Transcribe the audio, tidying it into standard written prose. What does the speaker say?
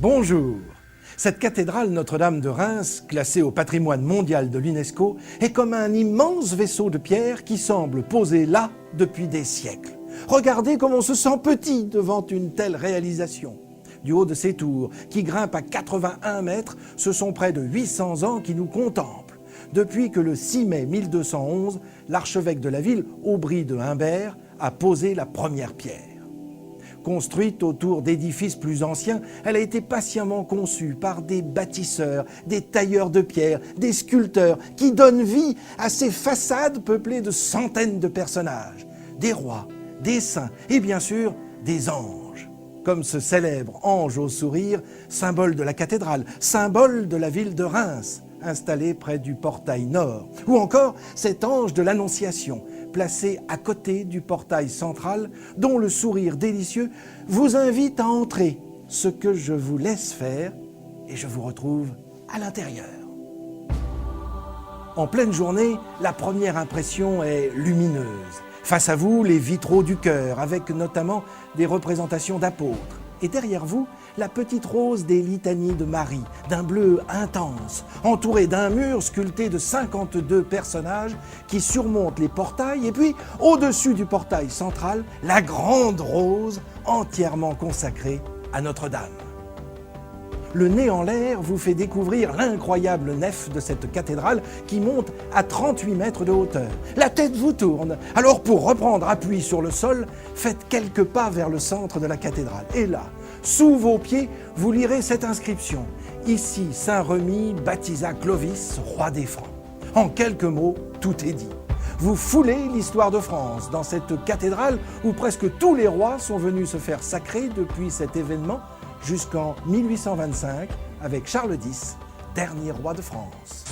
Bonjour. Cette cathédrale Notre-Dame de Reims, classée au patrimoine mondial de l'UNESCO, est comme un immense vaisseau de pierre qui semble posé là depuis des siècles. Regardez comme on se sent petit devant une telle réalisation. Du haut de ces tours, qui grimpent à 81 mètres, ce sont près de 800 ans qui nous contemplent. Depuis que le 6 mai 1211, l'archevêque de la ville, Aubry de Humbert, a posé la première pierre. Construite autour d'édifices plus anciens, elle a été patiemment conçue par des bâtisseurs, des tailleurs de pierre, des sculpteurs qui donnent vie à ces façades peuplées de centaines de personnages, des rois, des saints et bien sûr des anges. Comme ce célèbre ange au sourire, symbole de la cathédrale, symbole de la ville de Reims, installé près du portail nord. Ou encore cet ange de l'Annonciation, placé à côté du portail central, dont le sourire délicieux vous invite à entrer, ce que je vous laisse faire, et je vous retrouve à l'intérieur. En pleine journée, la première impression est lumineuse. Face à vous, les vitraux du chœur, avec notamment des représentations d'apôtres. Et derrière vous, la petite rose des litanies de Marie, d'un bleu intense, entourée d'un mur sculpté de 52 personnages qui surmontent les portails, et puis, au-dessus du portail central, la grande rose entièrement consacrée à Notre-Dame. Le nez en l'air vous fait découvrir l'incroyable nef de cette cathédrale qui monte à 38 mètres de hauteur. La tête vous tourne, alors pour reprendre appui sur le sol, faites quelques pas vers le centre de la cathédrale. Et là, sous vos pieds, vous lirez cette inscription. Ici, Saint-Remi baptisa Clovis, roi des Francs. En quelques mots, tout est dit. Vous foulez l'histoire de France dans cette cathédrale où presque tous les rois sont venus se faire sacrer depuis cet événement jusqu'en 1825 avec Charles X, dernier roi de France.